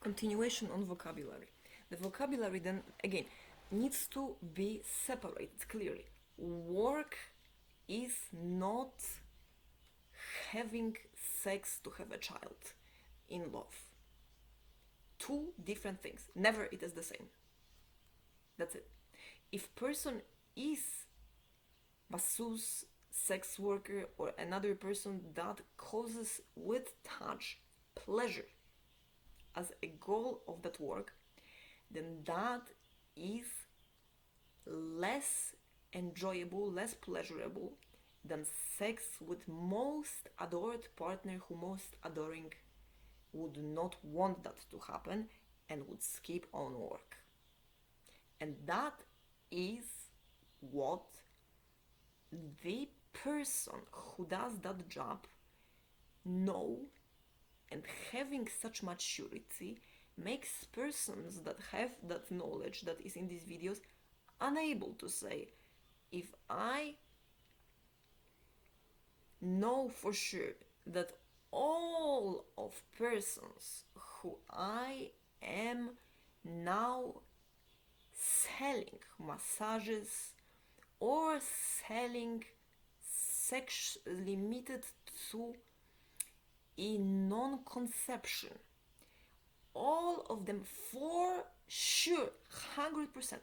Continuation on vocabulary. The vocabulary then again needs to be separated clearly. Work is not having sex to have a child in love. Two different things. Never it is the same. That's it. If person is masseuse, sex worker, or another person that causes with touch pleasure as a goal of that work, then that is less enjoyable, less pleasurable than sex with most adored partner who most adoring would not want that to happen and would skip on work. And that is what the person who does that job know, and having such maturity makes persons that have that knowledge that is in these videos unable to say, if I know for sure that all of persons who I am now selling massages or selling sex limited to a non-conception, all of them for sure, 100%,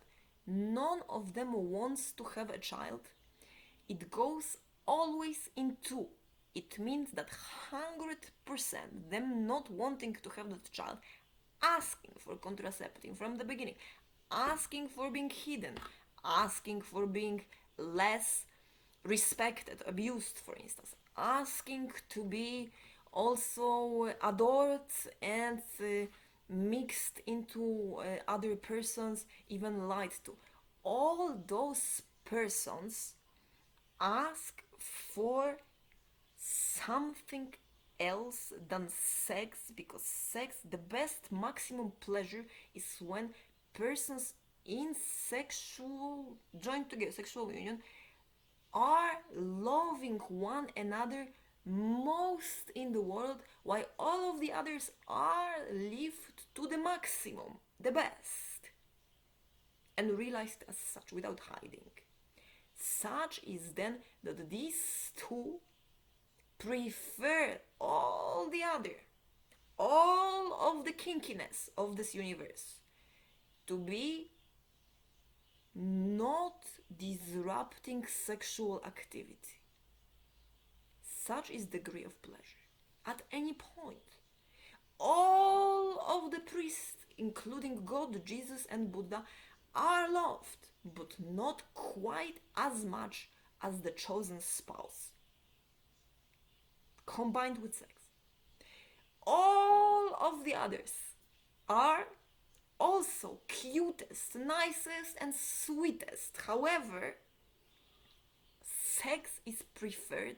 none of them wants to have a child. It goes always in two. It means that 100% them not wanting to have that child, asking for contraceptive from the beginning, asking for being hidden, asking for being less respected, abused, for instance, asking to be also adored and mixed into other persons, even lied to. All those persons ask for something else than sex, because sex, the best maximum pleasure is when persons in sexual joined together, sexual union, are loving one another most in the world, while all of the others are lived to the maximum, the best, and realized as such without hiding. Such is then that these two prefer all the other, all of the kinkiness of this universe to be not disrupting sexual activity. Such is the degree of pleasure at any point. All of the priests, including God, Jesus, and Buddha, are loved, but not quite as much as the chosen spouse, combined with sex. All of the others are also cutest, nicest, and sweetest. However, sex is preferred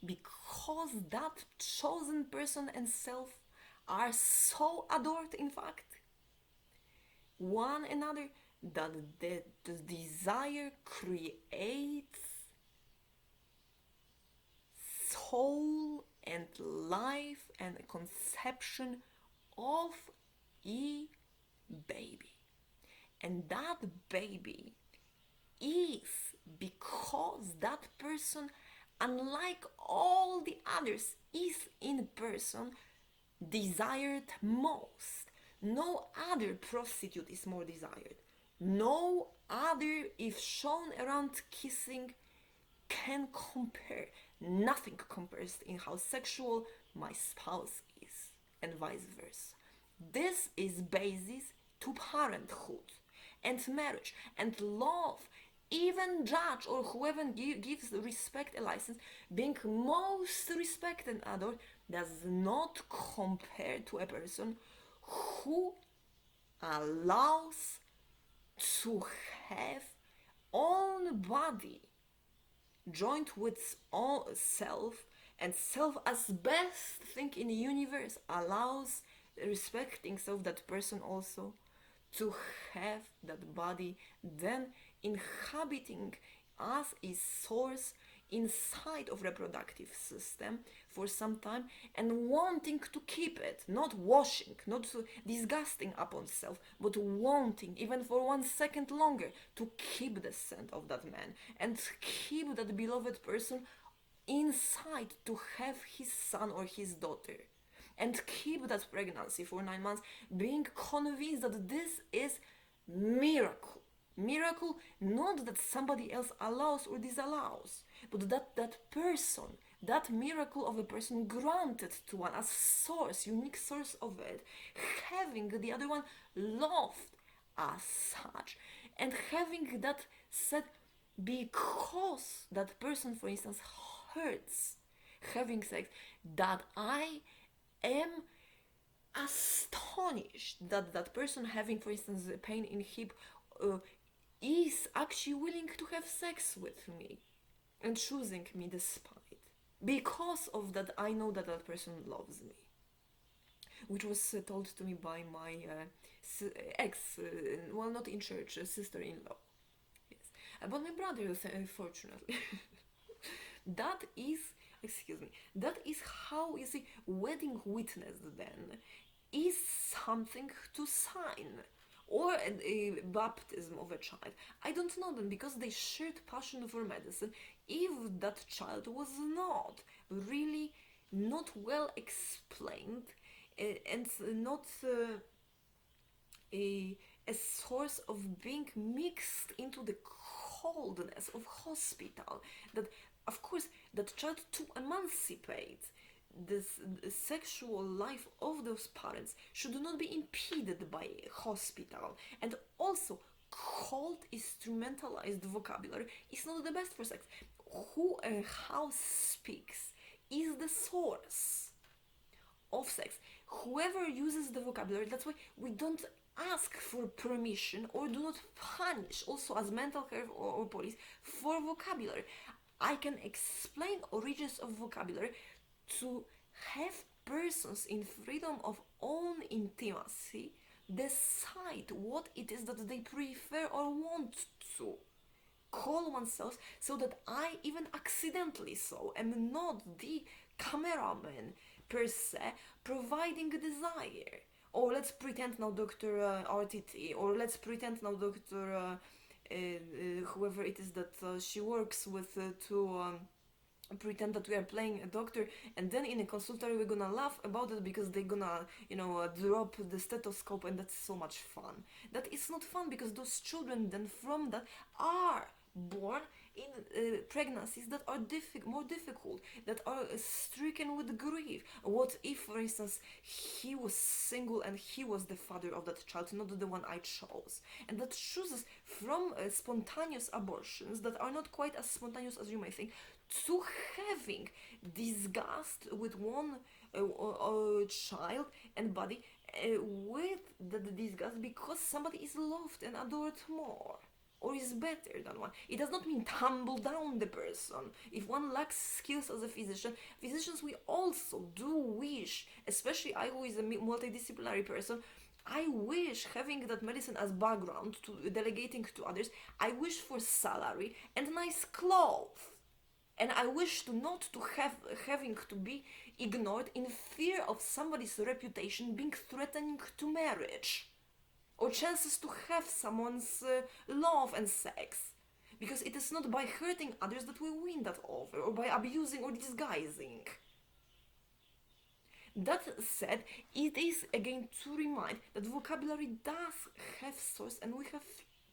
because that chosen person and self are so adored, in fact, one another, that the desire creates soul and life and a conception of a baby. And that baby is because that person, unlike all the others, is in person desired most. No other prostitute is more desired. No other, if shown around kissing, can compare. Nothing compares in how sexual my spouse is, and vice versa. This is basis to parenthood and marriage and love. Even judge or whoever gives respect a license, being most respected and adored, does not compare to a person who allows to have own body joined with all self, and self as best thing in the universe allows respecting self, that person also to have that body then inhabiting as a source inside of reproductive system for some time and wanting to keep it, not washing, not disgusting upon self, but wanting even for 1 second longer to keep the scent of that man and keep that beloved person inside, to have his son or his daughter and keep that pregnancy for 9 months, being convinced that this is miracle. Miracle, not that somebody else allows or disallows, but that person, that miracle of a person granted to one as source, unique source of it, having the other one loved as such, and having that said because that person, for instance, hurts having sex, that I am astonished that that person having, for instance, pain in hip is actually willing to have sex with me and choosing me despite. Because of that, I know that that person loves me. Which was told to me by my ex, well, not in church, sister-in-law. Yes. But my brother, fortunately. That is, excuse me, that is how, you see, wedding witness then is something to sign, or a baptism of a child. I don't know them, because they shared passion for medicine. If that child was not really not well explained and not a source of being mixed into the coldness of hospital, that of course that child, to emancipate this sexual life of those parents, should not be impeded by hospital. And also, cold instrumentalized vocabulary is not the best for sex. Who and how speaks is the source of sex. Whoever uses the vocabulary, that's why we don't ask for permission or do not punish, also as mental health or police, for vocabulary. I can explain origins of vocabulary to have persons in freedom of own intimacy decide what it is that they prefer or want to call oneself, so that I, even accidentally so, am not the cameraman per se providing a desire. Or let's pretend now Dr. RTT, or let's pretend now Dr. Whoever it is that she works with to pretend that we are playing a doctor, and then in a consultory we're gonna laugh about it because they're gonna, drop the stethoscope, and that's so much fun. That is not fun, because those children then from that are born in pregnancies that are more difficult, that are stricken with grief. What if, for instance, he was single and he was the father of that child, not the one I chose, and that chooses from spontaneous abortions that are not quite as spontaneous as you may think, to having disgust with one child and body, with the disgust because somebody is loved and adored more, or is better than one. It does not mean tumble down the person. If one lacks skills as a physician, physicians, we also do wish, especially I who is a multidisciplinary person, I wish, having that medicine as background to delegating to others, I wish for salary and nice clothes. And I wish to not to having to be ignored in fear of somebody's reputation being threatening to marriage, or chances to have someone's love and sex, because it is not by hurting others that we win that over, or by abusing or disguising. That said, it is again to remind that vocabulary does have source, and we have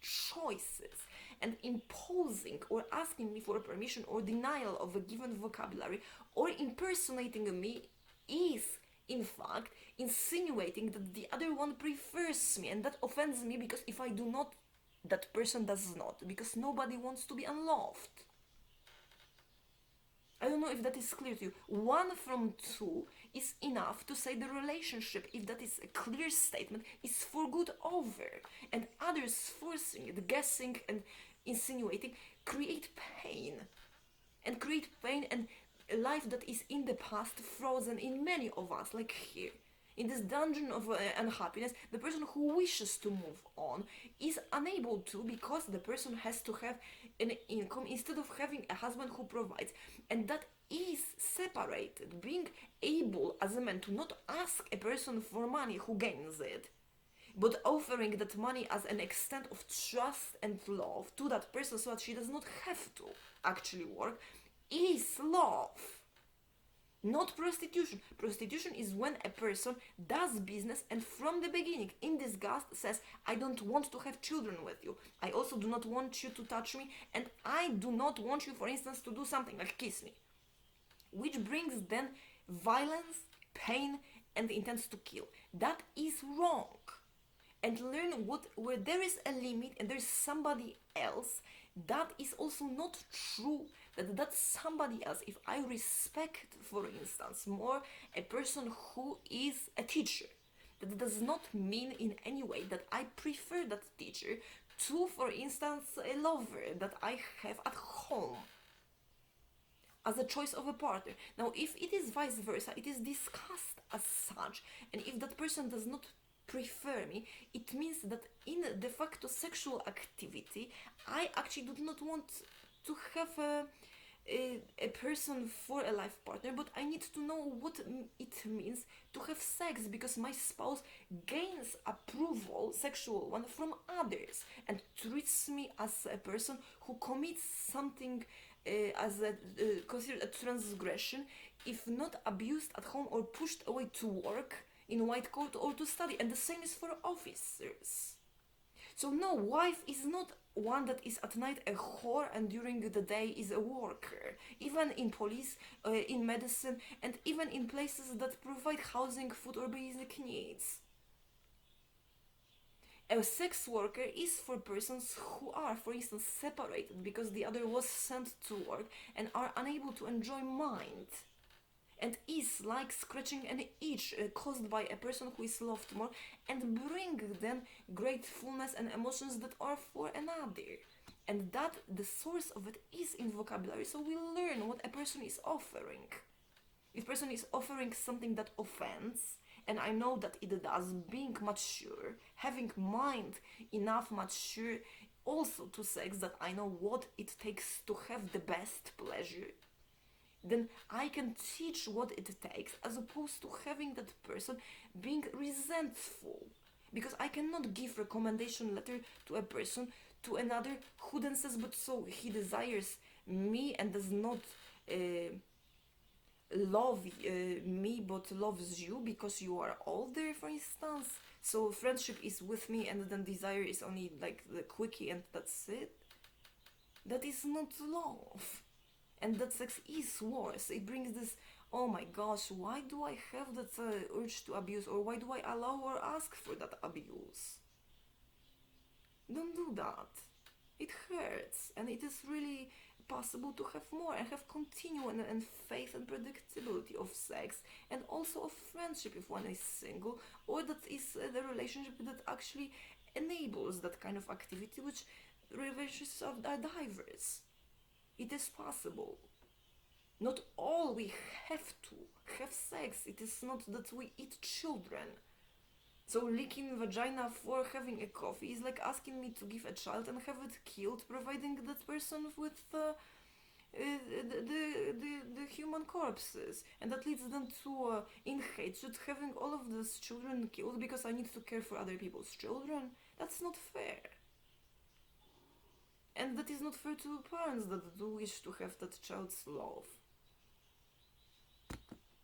choices, and imposing or asking me for permission or denial of a given vocabulary, or impersonating me, is in fact insinuating that the other one prefers me, and that offends me, because if I do not, that person does not, because nobody wants to be unloved. I don't know if that is clear to you. 1 from 2 is enough to say the relationship, if that is a clear statement, is for good over, and others forcing it, guessing and insinuating, create pain and a life that is in the past, frozen in many of us, like here. In this dungeon of unhappiness, the person who wishes to move on is unable to, because the person has to have an income instead of having a husband who provides. And that is separated. Being able as a man to not ask a person for money who gains it, but offering that money as an extent of trust and love to that person so that she does not have to actually work, is love. Not prostitution. Prostitution is when a person does business and from the beginning, in disgust, says, I don't want to have children with you. I also do not want you to touch me, and I do not want you, for instance, to do something like kiss me. Which brings then violence, pain, and the intent to kill. That is wrong. And learn where there is a limit and there is somebody else, that is also not true. That somebody else, if I respect, for instance, more a person who is a teacher, that does not mean in any way that I prefer that teacher to, for instance, a lover that I have at home as a choice of a partner. Now, if it is vice versa, it is discussed as such, and if that person does not prefer me, it means that in de facto sexual activity, I actually do not want to have a person for a life partner, but I need to know what it means to have sex, because my spouse gains approval, sexual one, from others and treats me as a person who commits something as considered a transgression if not abused at home or pushed away to work in white coat or to study. And the same is for officers. So no, wife is not one that is at night a whore and during the day is a worker. Even in police, in medicine, and even in places that provide housing, food or basic needs. A sex worker is for persons who are, for instance, separated because the other was sent to work and are unable to enjoy mind. And is like scratching an itch caused by a person who is loved more, and bring then gratefulness and emotions that are for another. And that the source of it is in vocabulary, so we learn what a person is offering. If a person is offering something that offends, and I know that it does, being mature, having mind enough mature also to sex that I know what it takes to have the best pleasure, then I can teach what it takes, as opposed to having that person being resentful. Because I cannot give recommendation letter to a person, to another, who then says, but so he desires me and does not love me, but loves you because you are older, for instance. So friendship is with me and then desire is only like the quickie and that's it. That is not love. And that sex is worse. It brings this, oh my gosh, why do I have that urge to abuse, or why do I allow or ask for that abuse? Don't do that. It hurts, and it is really possible to have more and have continuum and faith and predictability of sex, and also of friendship if one is single, or that is the relationship that actually enables that kind of activity, which relationships are diverse. It is possible. Not all we have to have sex. It is not that we eat children. So licking vagina for having a coffee is like asking me to give a child and have it killed, providing that person with the human corpses, and that leads them to in hatred having all of those children killed because I need to care for other people's children. That's not fair. And that is not fair to parents that do wish to have that child's love.